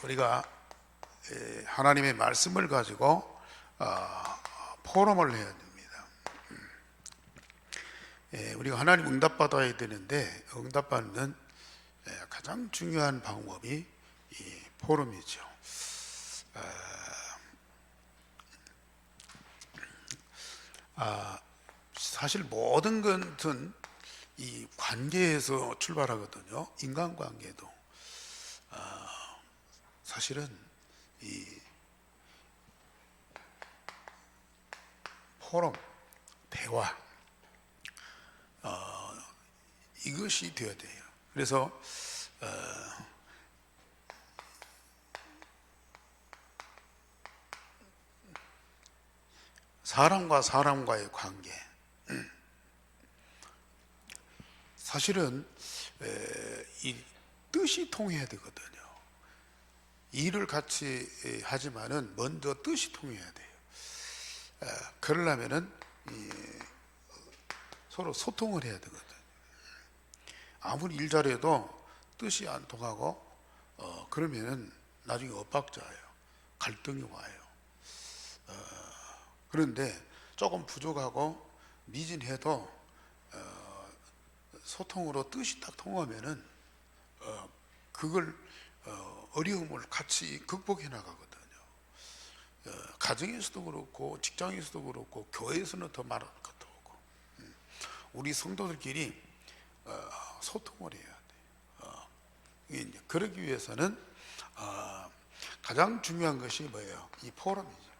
우리가 하나님의 말씀을 가지고 포럼을 해야 됩니다. 우리가 하나님 응답받아야 되는데 응답받는 가장 중요한 방법이 이 포럼이죠. 사실 모든 것은 이 관계에서 출발하거든요. 인간관계도 사실은 이 포럼, 대화 이것이 되어야 돼요. 그래서 사람과 사람과의 관계, 사실은 이 뜻이 통해야 되거든요. 일을 같이 하지만은 먼저 뜻이 통해야 돼요. 그러려면은 서로 소통을 해야 되거든요. 아무리 일 잘해도 뜻이 안 통하고 그러면은 나중에 엇박자예요. 갈등이 와요. 그런데 조금 부족하고 미진해도 소통으로 뜻이 딱 통하면은 그걸 어려움을 같이 극복해 나가거든요. 가정에서도 그렇고 직장에서도 그렇고 교회에서는 더 말할 것도 없고 우리 성도들끼리 소통을 해야 돼요. 그러기 위해서는 가장 중요한 것이 뭐예요? 이 포럼이죠.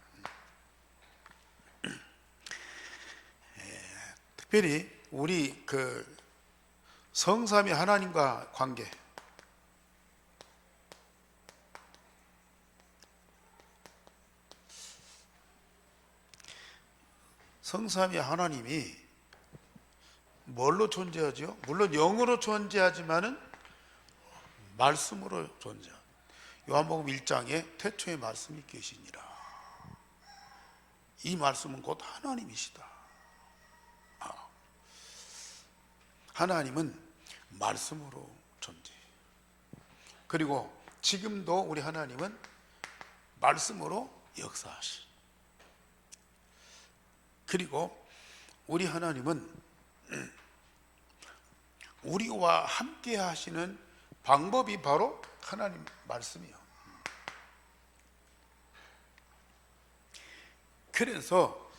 특별히 우리 그 성삼위 하나님과 관계, 성삼위 하나님이 뭘로 존재하죠? 물론 영으로 존재하지만은 말씀으로 존재합니다. 요한복음 1장에 태초에 말씀이 계시니라. 이 말씀은 곧 하나님이시다. 하나님은 말씀으로 존재해요. 그리고 지금도 우리 하나님은 말씀으로 역사하시. 그리고 우리 하나님은 우리와 함께 하시는 방법이 바로 하나님 말씀이요. 그래서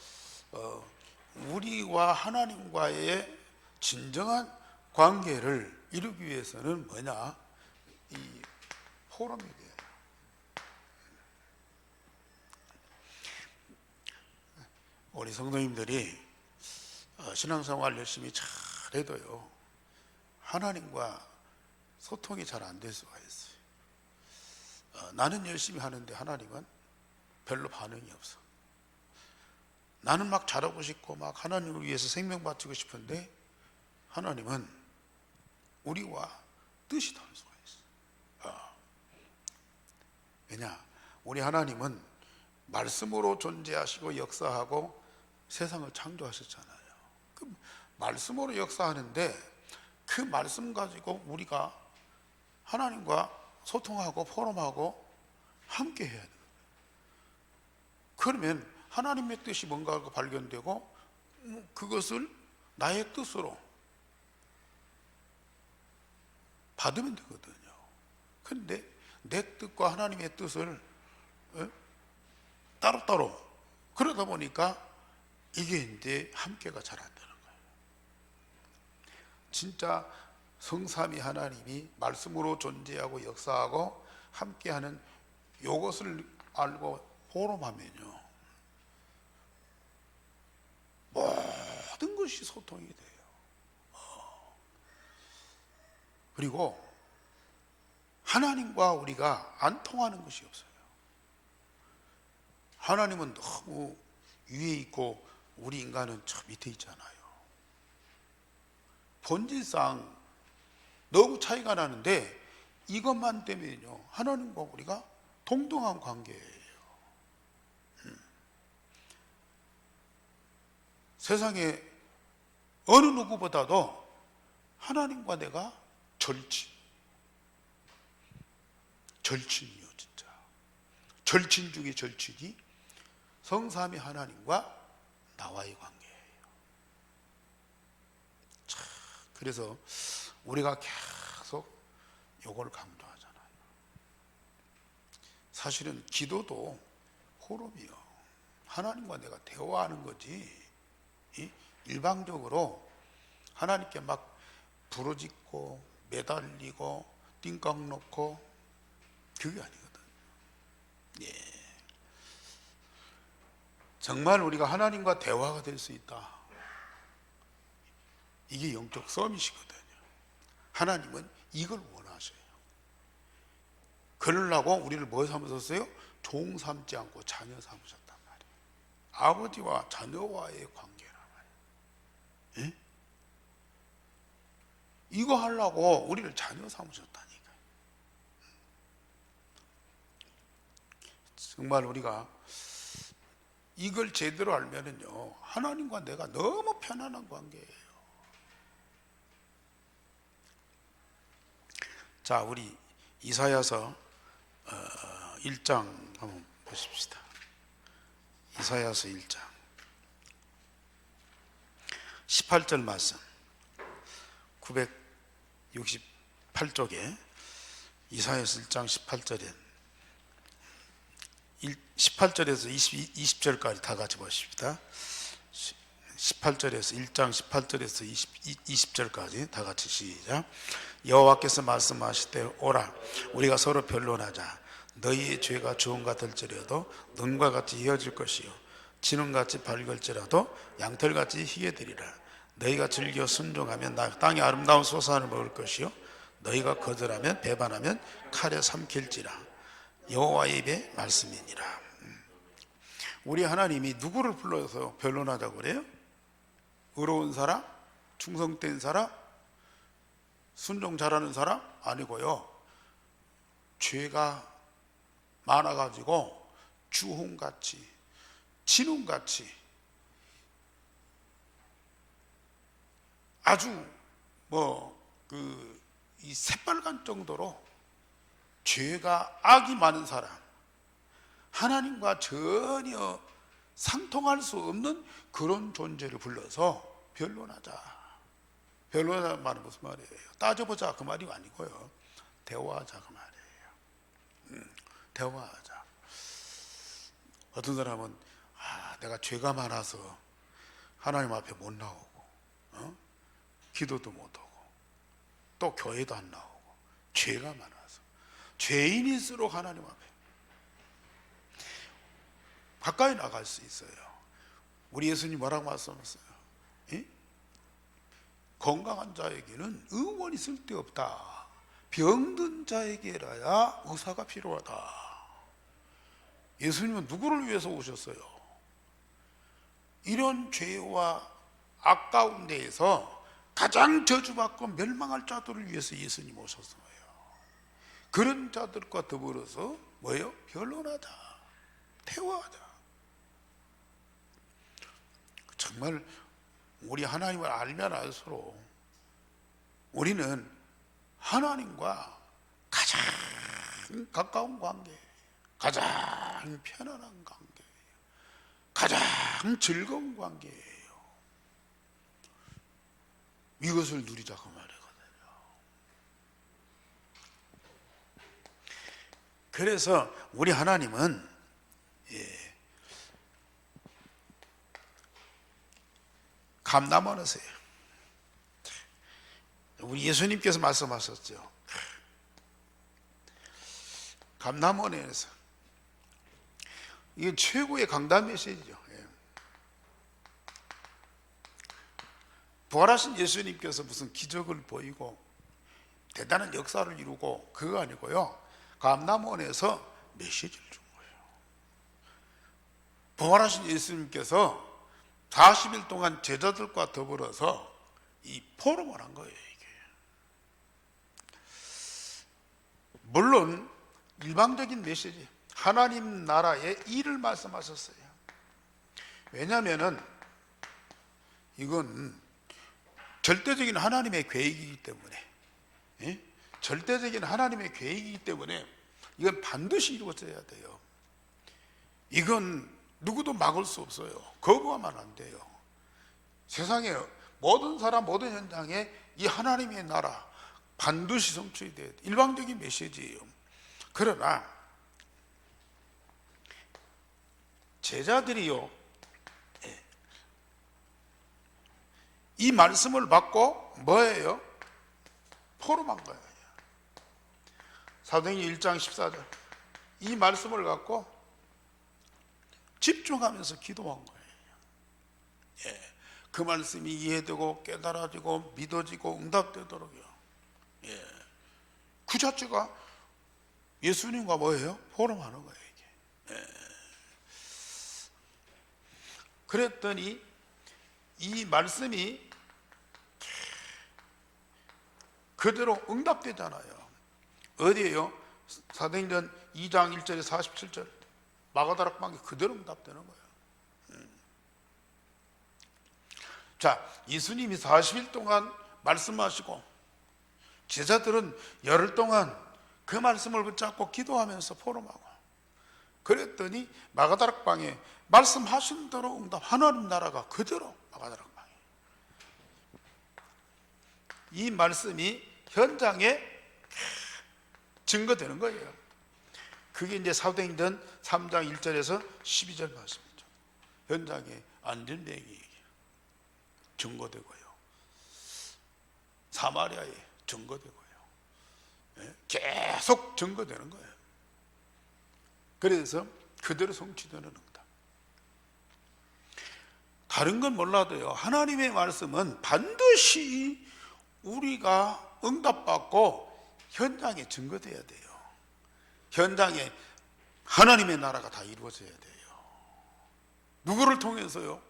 우리와 하나님과의 진정한 관계를 이루기 위해서는 뭐냐? 이 포럼이 돼요. 우리 성도님들이 신앙생활 열심히 잘해도요 하나님과 소통이 잘 안 될 수가 있어요. 나는 열심히 하는데 하나님은 별로 반응이 없어. 나는 막 잘하고 싶고 막 하나님을 위해서 생명 바치고 싶은데 하나님은 우리와 뜻이 다를 수가 있어. 왜냐? 우리 하나님은 말씀으로 존재하시고 역사하고 세상을 창조하셨잖아요. 그 말씀으로 역사하는데 그 말씀 가지고 우리가 하나님과 소통하고 포럼하고 함께 해야 돼요. 그러면 하나님의 뜻이 뭔가가 발견되고 그것을 나의 뜻으로 받으면 되거든요. 그런데 내 뜻과 하나님의 뜻을 따로따로 그러다 보니까 이게 이제 함께가 잘 안 되는 거예요. 진짜 성삼위 하나님이 말씀으로 존재하고 역사하고 함께하는 이것을 알고 포럼하면요 모든 것이 소통이 돼요. 그리고 하나님과 우리가 안 통하는 것이 없어요. 하나님은 너무 위에 있고 우리 인간은 저 밑에 있잖아요. 본질상 너무 차이가 나는데 이것만 때문에요 하나님과 우리가 동등한 관계예요. 세상에 어느 누구보다도 하나님과 내가 절친이요 진짜. 절친 중의 절친이 성삼위 하나님과 나와의 관계예요. 그래서 우리가 계속 요걸 강조하잖아요. 사실은 기도도 호흡이요. 하나님과 내가 대화하는 거지. 일방적으로 하나님께 막 부르짖고 매달리고 띵깡 놓고 그게 아니거든. 예. 정말 우리가 하나님과 대화가 될 수 있다. 이게 영적 서밋이거든요. 하나님은 이걸 원하셔요. 그러려고 우리를 뭐 삼으셨어요? 종 삼지 않고 자녀 삼으셨단 말이에요. 아버지와 자녀와의 관계란 말이에요. 예? 이거 하려고 우리를 자녀 삼으셨다니까요. 정말 우리가 이걸 제대로 알면은요, 하나님과 내가 너무 편안한 관계예요. 자, 우리 이사야서 1장 한번 보십시다. 이사야서 1장 18절 말씀, 968쪽에 이사야서 1장 18절에 18절에서 20절까지 다 같이 보십시다. 18절에서 1장 18절에서 20절까지 다 같이 시작. 여호와께서 말씀하시되 오라 우리가 서로 변론하자. 너희의 죄가 주홍 같을지라도 눈과 같이 희어질 것이요 진홍같이 밝을지라도 양털같이 희게 되리라. 너희가 즐겨 순종하면 땅의 아름다운 소산을 먹을 것이요 너희가 거절하면 배반하면 칼에 삼킬지라. 여호와의 입의 말씀이니라. 우리 하나님이 누구를 불러서 변론하자고 그래요? 의로운 사람? 충성된 사람? 순종 잘하는 사람? 아니고요, 죄가 많아가지고 주홍같이 진홍같이 아주 이 새빨간 정도로 죄가 악이 많은 사람, 하나님과 전혀 상통할 수 없는 그런 존재를 불러서 변론하자. 변론하자는 말은 무슨 말이에요? 따져보자 그 말이 아니고요, 대화하자 그 말이에요. 대화하자. 어떤 사람은 내가 죄가 많아서 하나님 앞에 못 나오고 기도도 못하고 또 교회도 안 나오고 죄가 많아서 죄인일수록 하나님 앞에 가까이 나갈 수 있어요. 우리 예수님 뭐라고 말씀하셨어요? 건강한 자에게는 의원이 쓸데없다. 병든 자에게라야 의사가 필요하다. 예수님은 누구를 위해서 오셨어요? 이런 죄와 악 가운데에서 가장 저주받고 멸망할 자들을 위해서 예수님 오셨어요. 그런 자들과 더불어서 뭐예요? 변론하자, 대화하자. 정말 우리 하나님을 알면 알수록 우리는 하나님과 가장 가까운 관계, 가장 편안한 관계, 가장 즐거운 관계예요. 이것을 누리자 그 말이거든요. 그래서 우리 하나님은 감남원이세요. 우리 예수님께서 말씀하셨죠. 감남원에서 이게 최고의 강단 메시지죠. 부활하신 예수님께서 무슨 기적을 보이고 대단한 역사를 이루고 그거 아니고요, 감남원에서 메시지를 준 거예요. 부활하신 예수님께서 40일 동안 제자들과 더불어서 이 포럼을 한 거예요. 이게 물론 일방적인 메시지, 하나님 나라의 일을 말씀하셨어요. 왜냐하면 이건 절대적인 하나님의 계획이기 때문에, 절대적인 하나님의 계획이기 때문에 이건 반드시 이루어져야 돼요. 이건 누구도 막을 수 없어요. 거부하면 안 돼요. 세상에 모든 사람 모든 현장에 이 하나님의 나라 반드시 성취돼야 돼. 일방적인 메시지예요. 그러나 제자들이요, 이 말씀을 받고 뭐예요? 포럼한 거예요. 사도행전 1장 14절 이 말씀을 갖고 집중하면서 기도한 거예요. 그 말씀이 이해되고 깨달아지고 믿어지고 응답되도록요. 그 자체가 예수님과 뭐예요? 포럼하는 거예요. 이게. 그랬더니 이 말씀이 그대로 응답되잖아요. 어디에요? 사도행전 2장 1절에 47절 마가다락방에 그대로 응답되는 거예요. 자, 예수님이 40일 동안 말씀하시고 제자들은 열흘 동안 그 말씀을 붙잡고 기도하면서 포럼하고 그랬더니 마가다락방에 말씀하신 대로 응답, 하나님 나라가 그대로 마가다락방에 이 말씀이 현장에 증거되는 거예요. 그게 이제 사도행전 3장 1절에서 12절 말씀이죠. 현장에 안전뱅이 증거되고요, 사마리아에 증거되고요, 계속 증거되는 거예요. 그래서 그대로 성취되는 응답. 다른 건 몰라도요, 하나님의 말씀은 반드시 우리가 응답받고 현장에 증거돼야 돼요. 현장에 하나님의 나라가 다 이루어져야 돼요. 누구를 통해서요?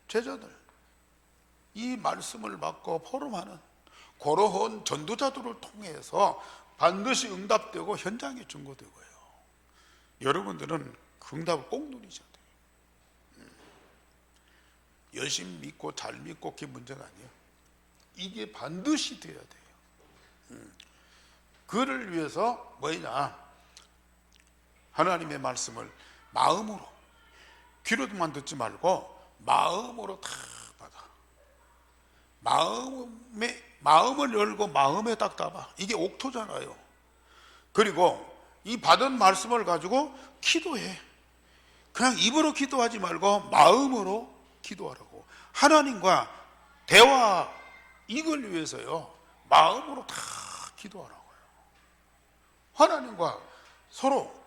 제자들. 이 말씀을 받고 포럼하는 고로운 전도자들을 통해서 반드시 응답되고 현장에 증거되고요. 여러분들은 그 응답을 꼭 누리셔야 돼요. 열심히 믿고 잘 믿고 그게 문제가 아니에요. 이게 반드시 돼야 돼요. 그를 위해서 뭐냐? 하나님의 말씀을 마음으로, 귀로만 듣지 말고 마음으로 다 받아. 마음을 열고 마음에 딱 담아. 이게 옥토잖아요. 그리고 이 받은 말씀을 가지고 기도해. 그냥 입으로 기도하지 말고 마음으로 기도하라고. 하나님과 대화, 이걸 위해서요, 마음으로 다 기도하라고요. 하나님과 서로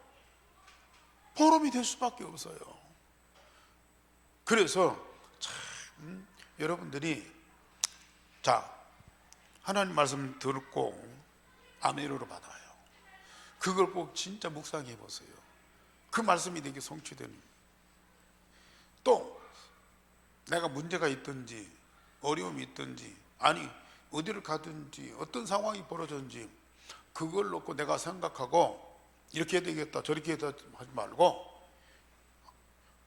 포럼이 될 수밖에 없어요. 그래서 참 여러분들이 자, 하나님 말씀 듣고 아멘으로 받아요. 그걸 꼭 진짜 묵상해 보세요. 그 말씀이 내게 성취되는. 또 내가 문제가 있든지 어려움이 있든지, 아니 어디를 가든지 어떤 상황이 벌어졌는지 그걸 놓고 내가 생각하고 이렇게 해야 되겠다 저렇게 해야 되겠다 하지 말고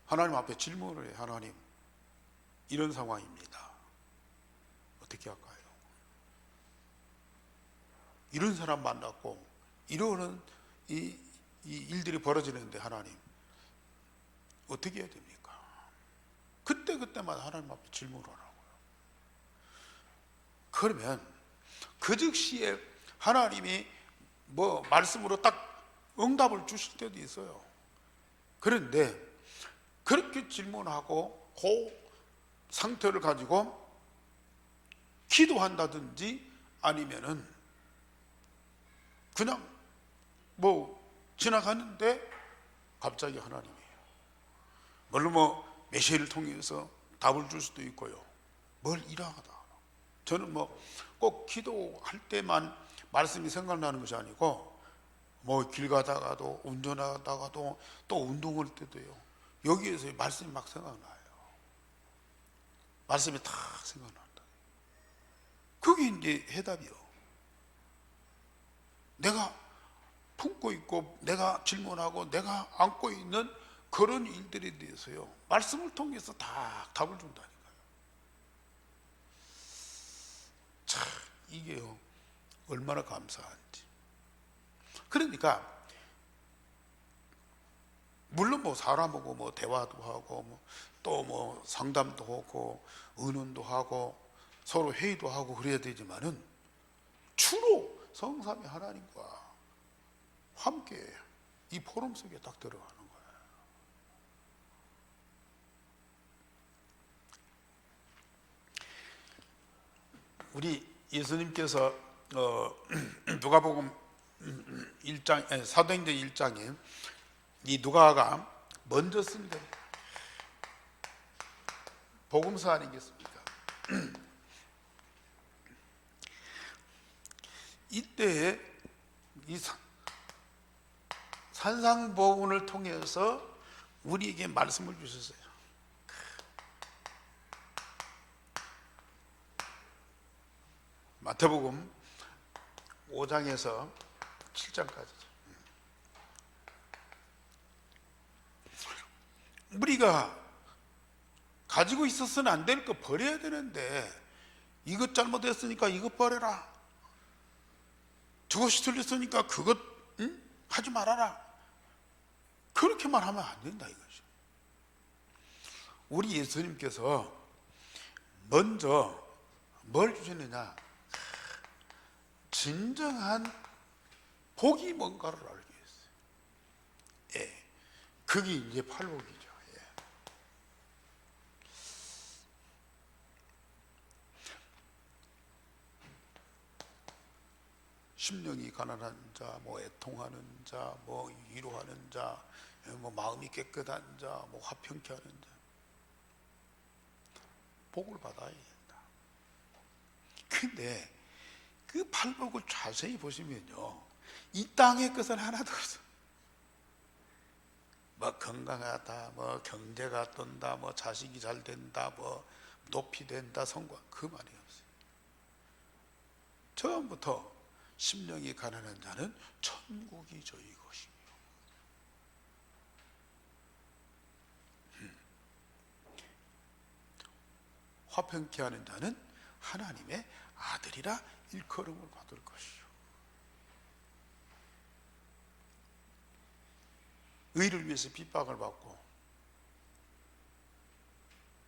하나님 앞에 질문을 해. 하나님, 이런 상황입니다. 어떻게 할까요? 이런 사람 만났고 이러는 이 일들이 벌어지는데 하나님 어떻게 해야 됩니까? 그때마다 하나님 앞에 질문을 하라고요. 그러면 그 즉시에 하나님이 뭐 말씀으로 딱 응답을 주실 때도 있어요. 그런데 그렇게 질문하고 그 상태를 가지고 기도한다든지 아니면은 그냥 뭐 지나가는데 갑자기 하나님이에요. 물론 뭐 메시지를 통해서 답을 줄 수도 있고요. 뭘 일하다. 저는 뭐 꼭 기도할 때만 말씀이 생각나는 것이 아니고 뭐 길 가다가도 운전하다가도 또 운동할 때도요. 여기에서 말씀이 막 생각나요. 말씀이 다 생각난다. 그게 이제 해답이요. 내가 품고 있고 내가 질문하고 내가 안고 있는 그런 일들에 대해서요, 말씀을 통해서 다 답을 준다니까요. 참 이게요 얼마나 감사한지. 그러니까 물론 뭐 사람하고 뭐 대화도 하고 뭐 또 뭐 상담도 하고 의논도 하고 서로 회의도 하고 그래야 되지만은 주로 성삼위 하나님과 함께 이 포럼 속에 딱 들어가는 거예요. 우리 예수님께서 누가복음 1장 사도행전 1장에 이 누가가 먼저 쓴 게 복음서 아니겠습니까? 이때에 이 산상보훈을 통해서 우리에게 말씀을 주셨어요. 마태복음 5장에서 7장까지죠. 우리가 가지고 있어서는 안 될 거 버려야 되는데, 이것 잘못했으니까 이것 버려라, 저것이 틀렸으니까 그것 하지 말아라, 그렇게만 하면 안 된다 이거죠. 우리 예수님께서 먼저 뭘 주셨느냐? 진정한 복이 뭔가를 알게 했어요. 예, 그게 이제 팔복이죠. 예. 심령이 가난한 자, 뭐 애통하는 자, 뭐 위로하는 자, 뭐 마음이 깨끗한 자, 뭐 화평케 하는 자, 복을 받아야 된다. 근데 그 팔복을 자세히 보시면요, 이 땅의 것은 하나도 없어. 뭐 건강하다, 뭐 경제가 떤다, 뭐 자식이 잘 된다, 뭐 높이 된다, 성공, 그 말이 없어요. 처음부터 심령이 가난한 자는 천국이 저희 것이며, 화평케 하는 자는 하나님의 아들이라 일컬음을 받을 것이요, 의를 위해서 핍박을 받고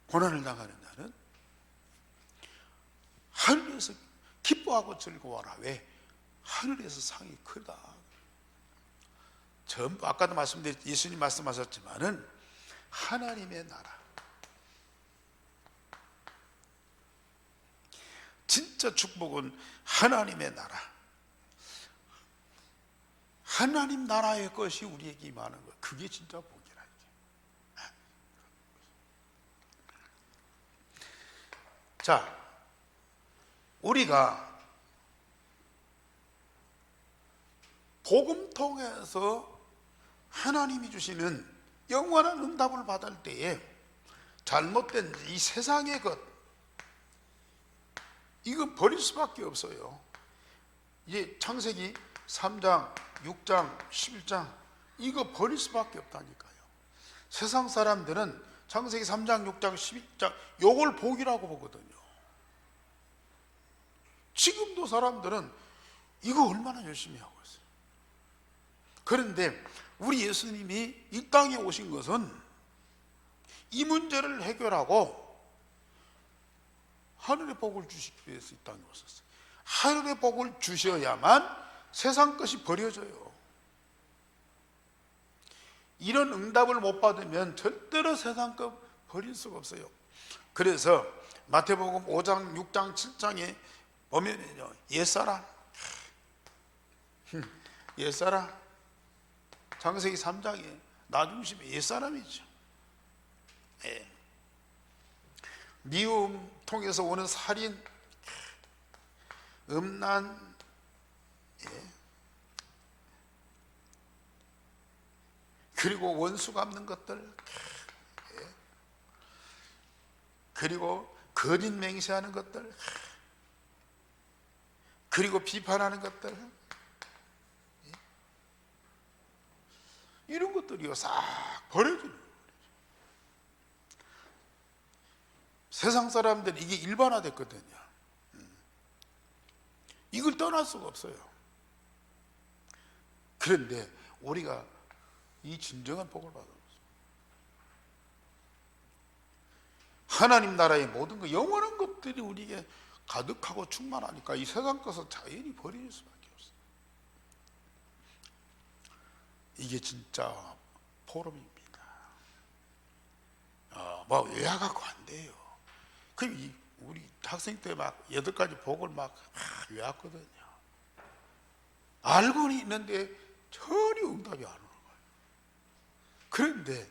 고난을 당하는 자는 하늘에서 기뻐하고 즐거워하라. 왜? 하늘에서 상이 크다. 전부 아까도 말씀드렸, 예수님 말씀하셨지만은 하나님의 나라, 진짜 축복은 하나님의 나라, 하나님 나라의 것이 우리에게 임하는 것, 그게 진짜 복이라는 게. 자, 우리가 복음 통해서 하나님이 주시는 영원한 응답을 받을 때에 잘못된 이 세상의 것, 이건 버릴 수밖에 없어요. 이제 창세기 3장, 6장, 11장, 이거 버릴 수밖에 없다니까요. 세상 사람들은 창세기 3장, 6장, 12장 요걸 복이라고 보거든요. 지금도 사람들은 이거 얼마나 열심히 하고 있어요. 그런데 우리 예수님이 이 땅에 오신 것은 이 문제를 해결하고 하늘의 복을 주시기 위해서 이 땅에 오셨어요. 하늘의 복을 주셔야만 세상 것이 버려져요. 이런 응답을 못 받으면 절대로 세상 것 버릴 수가 없어요. 그래서 마태복음 5장, 6장, 7장에 보면요, 옛사람, 창세기 3장에 나중심의 옛사람이죠. 예. 미움 통해서 오는 살인, 음란, 예. 그리고 원수 갚는 것들, 예. 그리고 거짓 맹세하는 것들, 그리고 비판하는 것들, 예. 이런 것들이요 싹 버려지는 거예요. 세상 사람들은 이게 일반화됐거든요. 이걸 떠날 수가 없어요. 그런데 우리가 이 진정한 복을 받아 하나님 나라의 모든 것, 영원한 것들이 우리에게 가득하고 충만하니까 이 세상 것을 자연히 버릴 수밖에 없어요. 이게 진짜 포럼입니다. 뭐 외워갖고 안 돼요. 그럼 우리 학생 때 막 8가지 복을 막 외웠거든요. 알고는 있는데 전혀 응답이 안 오는 거예요. 그런데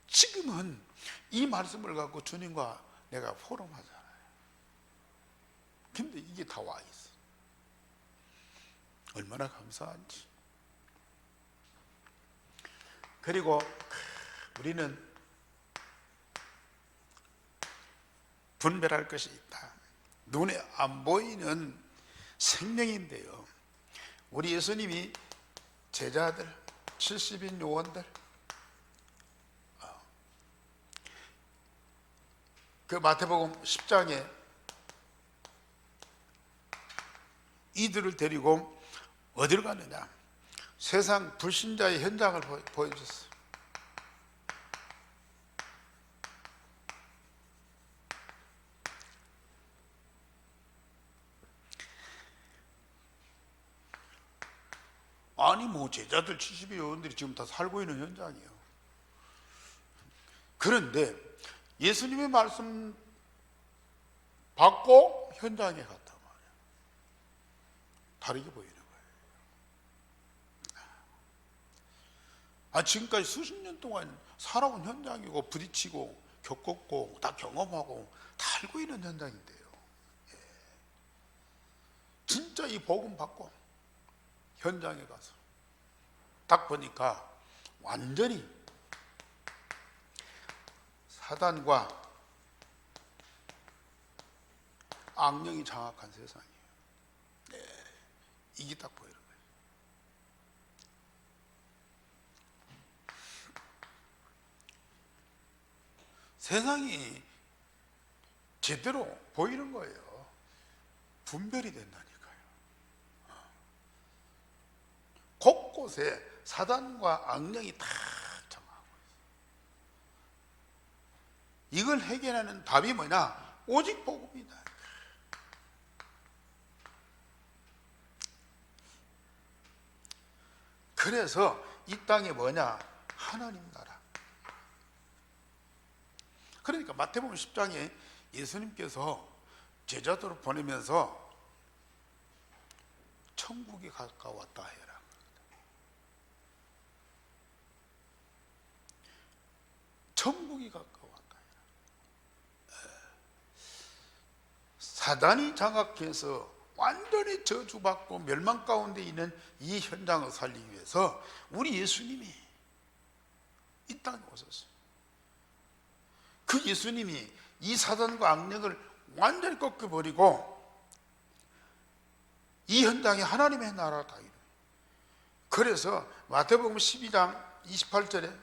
지금은 이 말씀을 갖고 주님과 내가 포럼하잖아요. 근데 이게 다 와 있어. 얼마나 감사한지. 그리고 우리는 분별할 것이 있다. 눈에 안 보이는 생명인데요, 우리 예수님이 제자들, 70인 요원들, 그 마태복음 10장에 이들을 데리고 어디로 갔느냐, 세상 불신자의 현장을 보여줬어요. 아니 뭐 제자들 70여 요원들이 지금 다 살고 있는 현장이에요. 그런데 예수님의 말씀 받고 현장에 갔단 말이에요. 다르게 보이는 거예요. 지금까지 수십 년 동안 살아온 현장이고 부딪히고 겪었고 다 경험하고 다 알고 있는 현장인데요, 진짜 이 복음 받고 현장에 가서 딱 보니까 완전히 사단과 악령이 장악한 세상이에요. 이게 딱 보이는 거예요. 세상이 제대로 보이는 거예요. 분별이 된다니까요. 곳곳에 사단과 악령이 다 장악하고 있어요. 이걸 해결하는 답이 뭐냐? 오직 복음이다. 그래서 이 땅에 뭐냐? 하나님 나라. 그러니까 마태복음 10장에 예수님께서 제자들을 보내면서 천국이 가까웠다 해라. 천국이 가까웠다 해라. 사단이 장악해서 완전히 저주받고 멸망 가운데 있는 이 현장을 살리기 위해서 우리 예수님이 이 땅에 오셨어요. 그 예수님이 이 사단과 악령을 완전히 꺾어버리고 이 현장이 하나님의 나라다. 그래서 마태복음 12장 28절에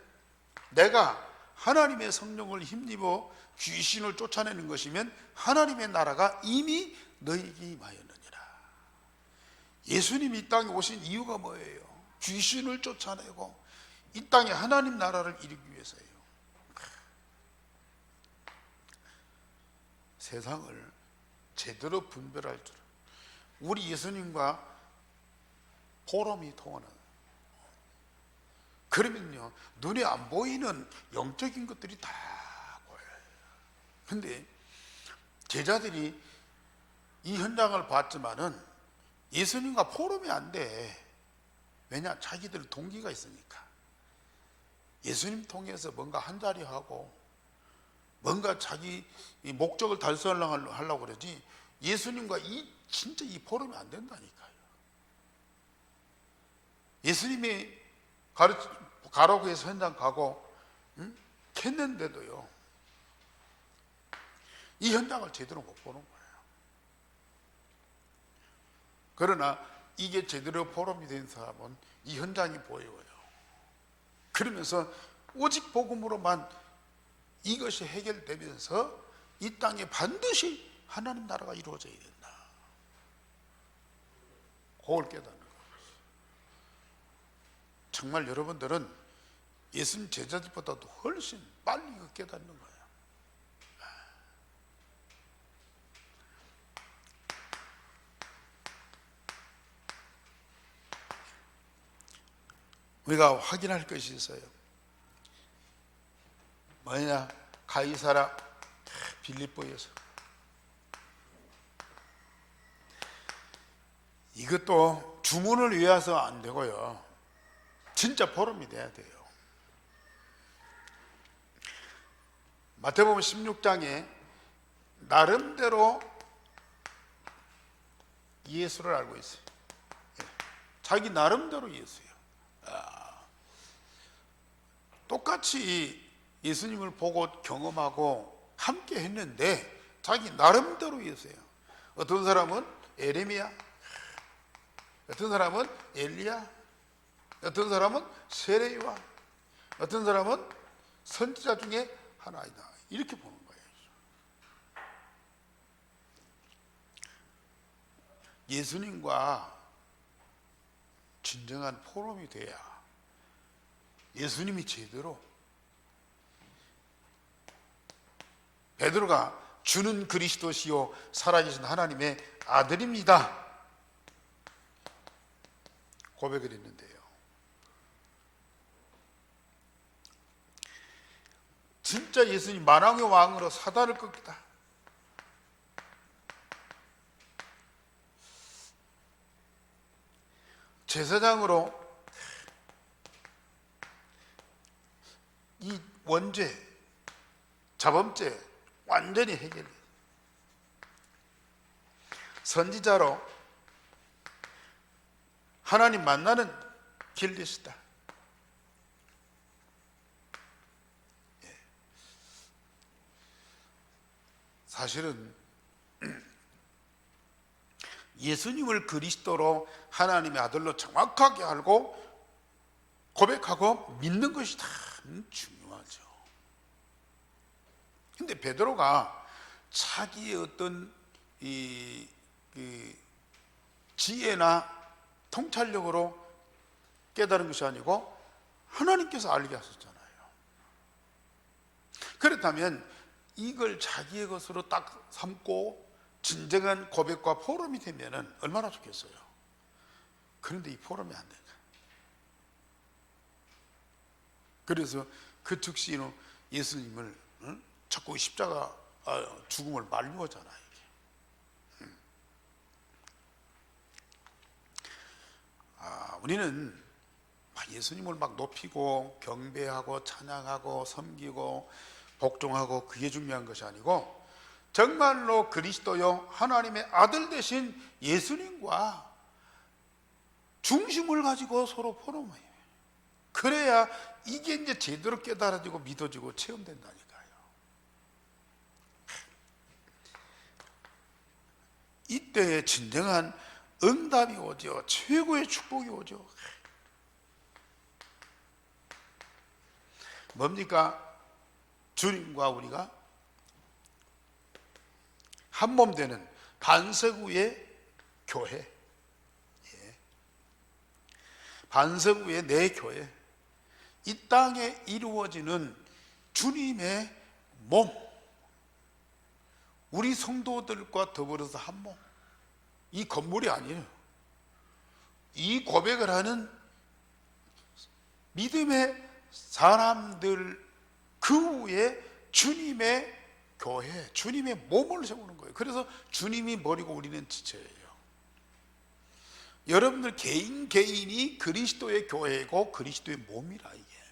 내가 하나님의 성령을 힘입어 귀신을 쫓아내는 것이면 하나님의 나라가 이미 너희에게 임하였느니라. 예수님이 이 땅에 오신 이유가 뭐예요? 귀신을 쫓아내고 이 땅에 하나님 나라를 이루기 위해서예요. 세상을 제대로 분별할 줄 우리 예수님과 포럼이 통하는, 그러면요 눈에 안 보이는 영적인 것들이 다 보여요. 근데 제자들이 이 현장을 봤지만은 예수님과 포럼이 안 돼. 왜냐? 자기들 동기가 있으니까. 예수님 통해서 뭔가 한 자리 하고 뭔가 자기 목적을 달성하려고 그러지, 예수님과 진짜 이 포럼이 안 된다니까요. 예수님이 가라고 해서 현장 가고 했는데도요 이 현장을 제대로 못 보는 거예요. 그러나 이게 제대로 포럼이 된 사람은 이 현장이 보여요. 그러면서 오직 복음으로만 이것이 해결되면서 이 땅에 반드시 하나님 나라가 이루어져야 된다. 그걸 깨닫는 거예요. 정말 여러분들은 예수님 제자들보다도 훨씬 빨리 깨닫는 거예요. 우리가 확인할 것이 있어요. 뭐냐? 가이사라 빌립보에서. 이것도 주문을 위해서 안 되고요, 진짜 보름이 돼야 돼요. 마태복음 16장에 나름대로 예수를 알고 있어요. 자기 나름대로 예수예요. 똑같이 예수님을 보고 경험하고 함께 했는데 자기 나름대로 예수예요. 어떤 사람은 에레미야, 어떤 사람은 엘리야, 어떤 사람은 세례요한, 어떤 사람은 선지자 중에 하나이다, 이렇게 보는 거예요. 예수님과 진정한 포럼이 돼야 예수님이 제대로, 베드로가 주는 그리스도시요 살아계신 하나님의 아들입니다 고백을 했는데요, 진짜 예수님 만왕의 왕으로 사단을 꺾겠다, 제사장으로 이 원죄, 자범죄 완전히 해결해, 선지자로 하나님 만나는 길 되시다. 사실은 예수님을 그리스도로 하나님의 아들로 정확하게 알고 고백하고 믿는 것이 다 중요하죠. 근데 베드로가 자기의 어떤 지혜나 통찰력으로 깨달은 것이 아니고 하나님께서 알게 하셨잖아요. 그렇다면 이걸 자기의 것으로 딱 삼고 진정한 고백과 포럼이 되면 얼마나 좋겠어요. 그런데 이 포럼이 안 된다. 그래서 그 즉시는 예수님을 자꾸 십자가 죽음을 말리고잖아요. 우리는 예수님을 막 높이고 경배하고 찬양하고 섬기고 복종하고 그게 중요한 것이 아니고 정말로 그리스도요 하나님의 아들 되신 예수님과 중심을 가지고 서로 포럼해요. 그래야 이게 이제 제대로 깨달아지고 믿어지고 체험된다니까요. 이때에 진정한 응답이 오죠. 최고의 축복이 오죠. 뭡니까? 주님과 우리가 한 몸 되는 반석 위의 교회, 반석 위의 내 교회, 이 땅에 이루어지는 주님의 몸, 우리 성도들과 더불어서 한 몸. 이 건물이 아니에요. 이 고백을 하는 믿음의 사람들 그 위에 주님의 교회, 주님의 몸을 세우는 거예요. 그래서 주님이 머리고 우리는 지체예요. 여러분들 개인 개인이 그리스도의 교회고 그리스도의 몸이라. 이게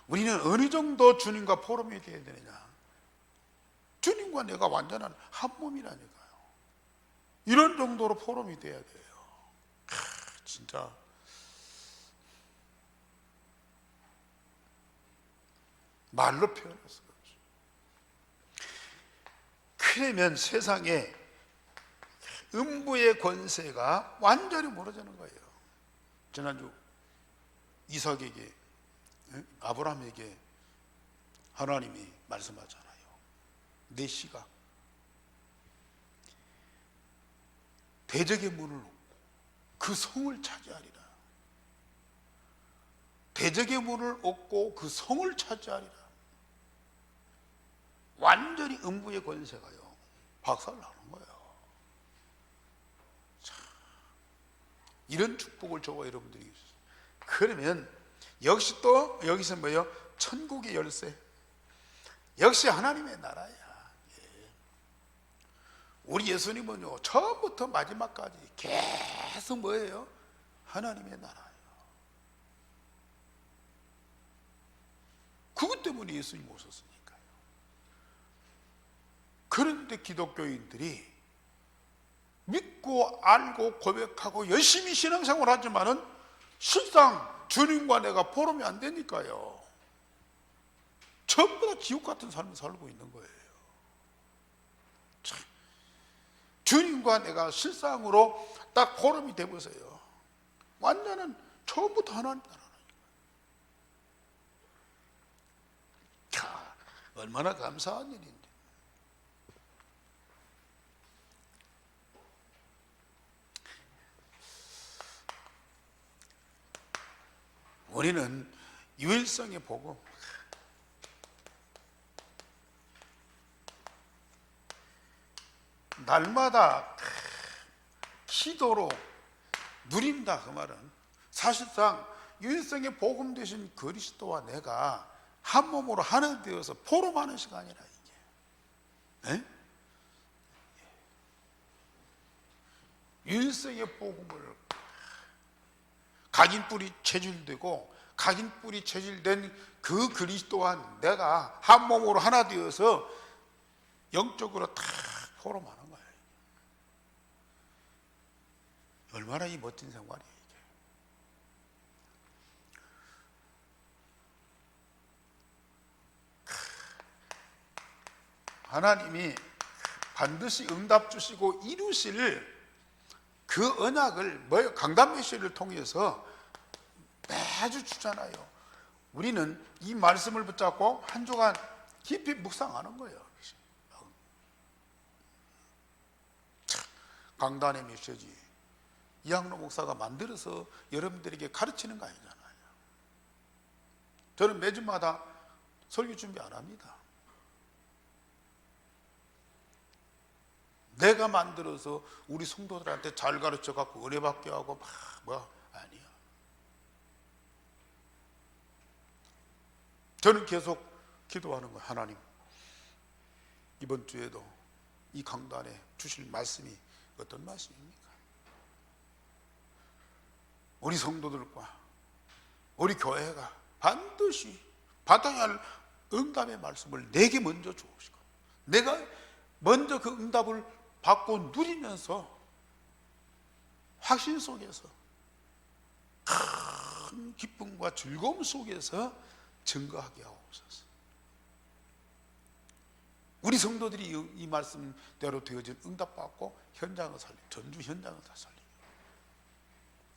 우리는 어느 정도 주님과 포럼이 되어야 되느냐, 주님과 내가 완전한 한 몸이라니까요. 이런 정도로 포럼이 돼야 돼요. 진짜 말로 표현할 수가 없죠. 그러면 세상에 음부의 권세가 완전히 무너지는 거예요. 지난주 이삭에게, 아브라함에게 하나님이 말씀하잖아요. 내 시각, 대적의 문을 놓고 그 성을 차지하리라. 대적의 문을 얻고 그 성을 차지하리라. 완전히 음부의 권세가요 박살나는 거예요. 자, 이런 축복을 저와 여러분들이 그러면 역시 또 여기서 뭐예요? 천국의 열쇠. 역시 하나님의 나라야. 우리 예수님은요, 처음부터 마지막까지 계속 뭐예요? 하나님의 나라예요. 그것 때문에 예수님 오셨으니까요. 그런데 기독교인들이 믿고 알고 고백하고 열심히 신앙생활 하지만은 실상 주님과 내가 포럼이 안 되니까요. 전부 다 지옥 같은 삶을 살고 있는 거예요. 참. 주님과 내가 실상으로 딱 포럼이 되보세요. 완전한 처음부터 하나님 나라라니까. 얼마나 감사한 일인데. 우리는 유일성의 복음, 날마다 기도로 누린다. 그 말은 사실상 유일성의 복음 되신 그리스도와 내가 한 몸으로 하나 되어서 포럼하는 시간이라 이게. 에? 유일성의 복음을 각인뿔이 체질되고 각인뿔이 체질된 그 그리스도와 내가 한 몸으로 하나 되어서 영적으로 다 포럼하는 거예요. 얼마나 이 멋진 생활이에요 이게. 하나님이 반드시 응답 주시고 이루실 그 언약을 뭐예요? 강단 메시지를 통해서 매주 주잖아요. 우리는 이 말씀을 붙잡고 한 주간 깊이 묵상하는 거예요. 강단의 메시지 이학로 목사가 만들어서 여러분들에게 가르치는 거 아니잖아요. 저는 매주마다 설교 준비 안 합니다. 내가 만들어서 우리 성도들한테 잘 가르쳐 갖고 은혜 받게 하고 아니야. 저는 계속 기도하는 거예요. 하나님, 이번 주에도 이 강단에 주실 말씀이 어떤 말씀입니까? 우리 성도들과 우리 교회가 반드시 받아야 할 응답의 말씀을 내게 먼저 주시고 내가 먼저 그 응답을 받고 누리면서 확신 속에서 큰 기쁨과 즐거움 속에서 증거하게 하옵소서. 우리 성도들이 이 말씀대로 되어진 응답받고 현장을 살리고 전주 현장을 다 살리고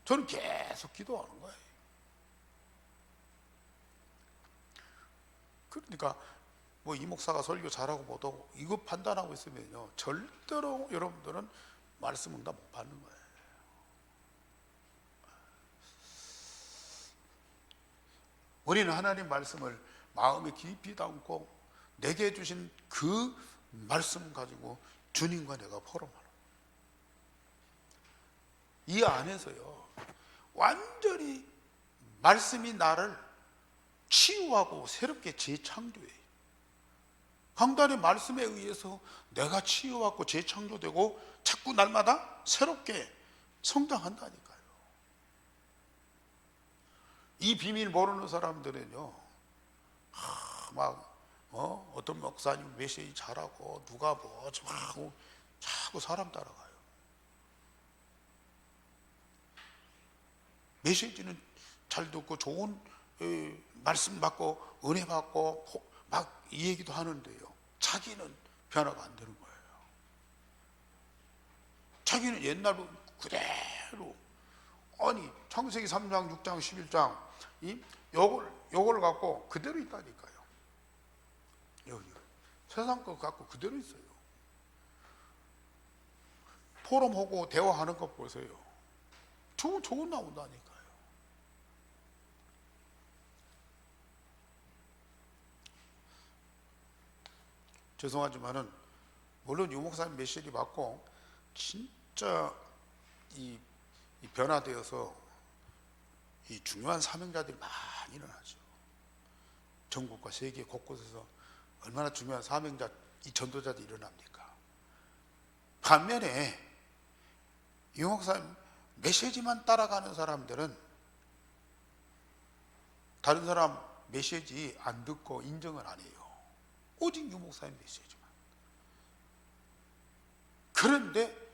저는 계속 기도하는 거예요. 그러니까 뭐 이 목사가 설교 잘하고 못하고 이거 판단하고 있으면요 절대로 여러분들은 말씀 응답 못 받는 거예요. 우리는 하나님 말씀을 마음에 깊이 담고 내게 주신 그 말씀 가지고 주님과 내가 포럼하는 이 안에서요 완전히 말씀이 나를 치유하고 새롭게 재창조해요. 강단의 말씀에 의해서 내가 치유하고 재창조되고 자꾸 날마다 새롭게 성장한다니까요. 이 비밀 모르는 사람들은요 어떤 목사님 메시지 잘하고 누가 뭐 좀 하고 자꾸 사람 따라가요. 메시지는 잘 듣고 좋은 말씀 받고 은혜 받고 막 이 얘기도 하는데요 자기는 변화가 안 되는 거예요. 자기는 옛날로 그대로 아니 창세기 3장 6장 11장 요걸 갖고 그대로 있다니까요. 여기 세상 것 갖고 그대로 있어요. 포럼하고 대화하는 것 보세요. 좋은 나온다니까요. 죄송하지만은 물론 유 목사님 메시지 받고 진짜 이 변화되어서 이 중요한 사명자들이 많이 일어나죠. 전국과 세계 곳곳에서 얼마나 중요한 사명자, 이 전도자들이 일어납니까? 반면에 이 목사님 메시지만 따라가는 사람들은 다른 사람 메시지 안 듣고 인정을 안 해요. 오직 유 목사님 메시지만. 그런데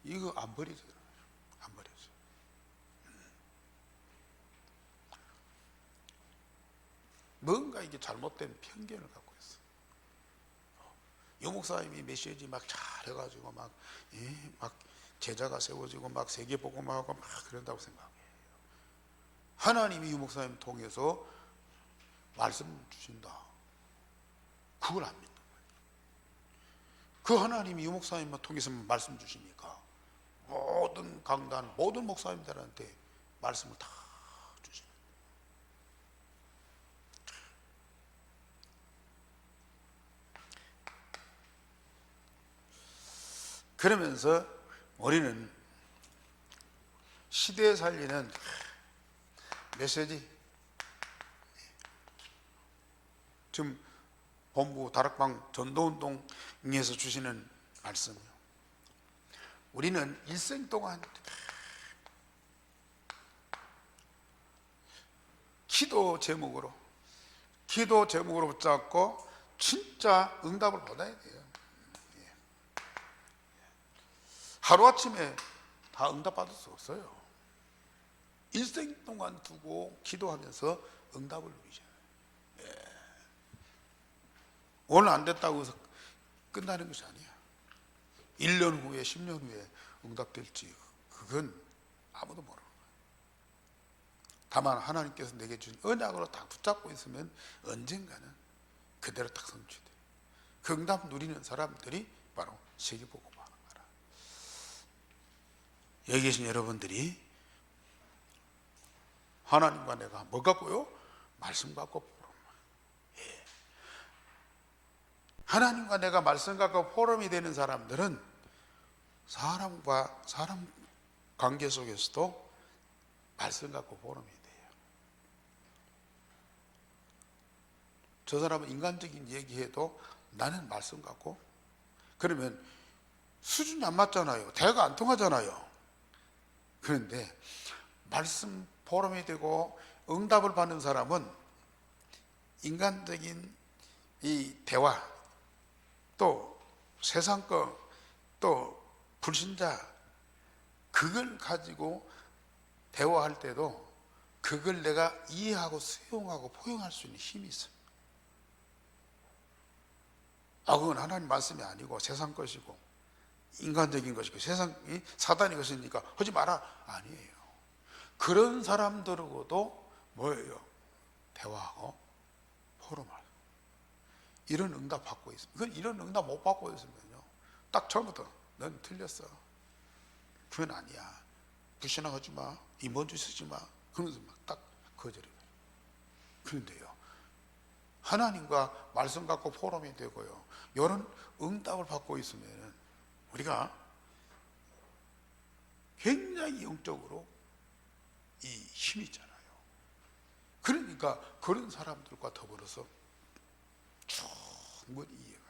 이거 안 버리더라고요. 안 버렸어요. 뭔가 이게 잘못된 편견을 갖고 있어. 유 목사님이 메시지 막 잘해가지고 막 제자가 세워지고 막 세계복음하고 막 그런다고 생각해요. 하나님이 유 목사님 통해서 말씀 주신다. 그걸 안 믿는 거예요. 그 하나님이 유 목사님만 통해서 말씀 주시니까 모든 강단, 모든 목사님들한테 말씀을 다 주시는 거예요. 그러면서 우리는 시대에 살리는 메시지, 지금 본부 다락방 전도운동에서 주시는 말씀이요. 우리는 일생 동안 기도 제목으로 붙잡고 진짜 응답을 받아야 돼요. 하루아침에 다 응답받을 수 없어요. 일생 동안 두고 기도하면서 응답을 누리잖아요. 오늘 안 됐다고 해서 끝나는 것이 아니야. 1년 후에 10년 후에 응답될지 그건 아무도 모르는 거예요. 다만 하나님께서 내게 주신 언약으로 다 붙잡고 있으면 언젠가는 그대로 딱 성취돼. 그 응답 누리는 사람들이 바로 세계복음화 하는 거라. 여기 계신 여러분들이 하나님과 내가 뭐 갖고요? 말씀 갖고 포럼. 하나님과 내가 말씀 갖고 포럼이 되는 사람들은 사람과 사람 관계 속에서도 말씀 갖고 포럼이 돼요. 저 사람은 인간적인 얘기해도 나는 말씀 갖고, 그러면 수준이 안 맞잖아요. 대화가 안 통하잖아요. 그런데 말씀 포럼이 되고 응답을 받는 사람은 인간적인 이 대화, 또 세상 거, 또 불신자, 그걸 가지고 대화할 때도 그걸 내가 이해하고 수용하고 포용할 수 있는 힘이 있어요. 그건 하나님 말씀이 아니고 세상 것이고 인간적인 것이고 세상이 사단이 것이니까 하지 마라. 아니에요. 그런 사람들하고도 뭐예요? 대화하고 포럼하고 이런 응답 받고 있습니다. 이런 응답 못 받고 있으면요, 딱 처음부터 넌 틀렸어. 그건 아니야. 불신하지 마. 이번주 쓰지 마. 그러면서 막 딱 거절해요. 그런데요, 하나님과 말씀 갖고 포럼이 되고요, 이런 응답을 받고 있으면 우리가 굉장히 영적으로 이 힘이 있잖아요. 그러니까 그런 사람들과 더불어서 충분히 이해가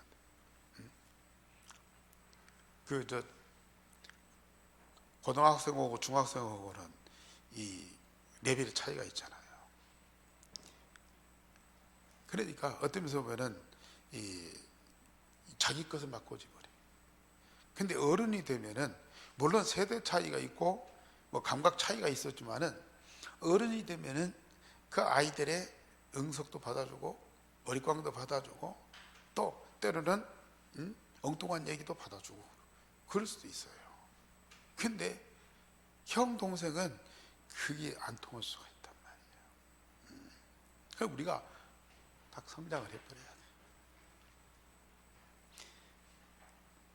돼. 고등학생하고 중학생하고는 이 레벨의 차이가 있잖아요. 그러니까 어떤 면에서 보면은 자기 것을 막 꼬집어요. 근데 어른이 되면은 물론 세대 차이가 있고 뭐 감각 차이가 있었지만은 어른이 되면은 그 아이들의 응석도 받아주고 머리광도 받아주고 또 때로는 엉뚱한 얘기도 받아주고 그럴 수도 있어요. 근데 형 동생은 그게 안 통할 수가 있단 말이에요. 그래서 우리가 딱 성장을 해버려야 돼.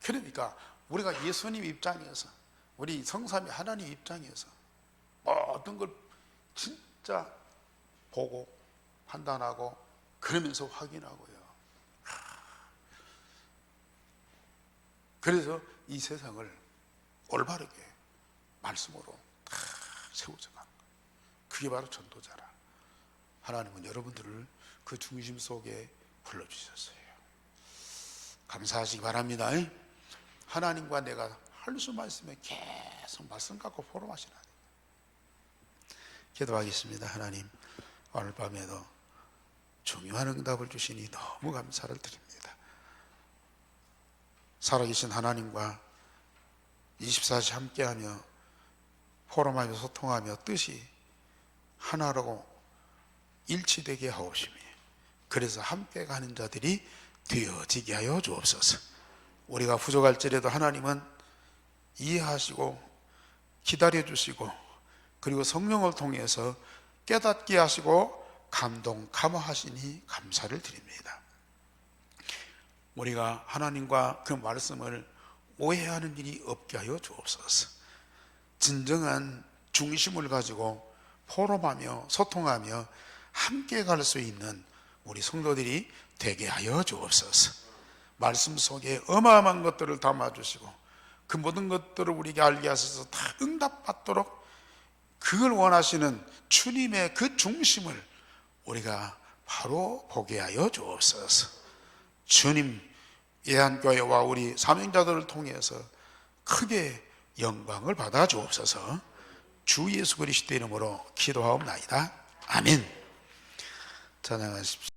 그러니까 우리가 예수님 입장에서, 우리 성삼위 하나님 입장에서 어떤 걸 진짜 보고 판단하고 그러면서 확인하고요. 그래서 이 세상을 올바르게 말씀으로 다 세워져 가는 거예요. 그게 바로 전도자라. 하나님은 여러분들을 그 중심 속에 불러주셨어요. 감사하시기 바랍니다. 하나님과 내가 할 수만 있으면 계속 말씀 갖고 포럼하시는 하나님. 기도하겠습니다. 하나님, 오늘 밤에도 중요한 응답을 주시니 너무 감사를 드립니다. 살아계신 하나님과 24시 함께하며 포럼하며 소통하며 뜻이 하나로 일치되게 하옵시며, 그래서 함께 가는 자들이 되어지게 하여 주옵소서. 우리가 부족할지라도 하나님은 이해하시고 기다려주시고, 그리고 성령을 통해서 깨닫게 하시고 감동 감화하시니 감사를 드립니다. 우리가 하나님과 그 말씀을 오해하는 일이 없게 하여 주옵소서. 진정한 중심을 가지고 포럼하며 소통하며 함께 갈 수 있는 우리 성도들이 되게 하여 주옵소서. 말씀 속에 어마어마한 것들을 담아주시고 그 모든 것들을 우리에게 알게 하셔서 다 응답받도록 그걸 원하시는 주님의 그 중심을 우리가 바로 보게 하여 주옵소서. 주님, 예한교회와 우리 사명자들을 통해서 크게 영광을 받아 주옵소서. 주 예수 그리스도 이름으로 기도하옵나이다. 아멘. 찬양하십시오.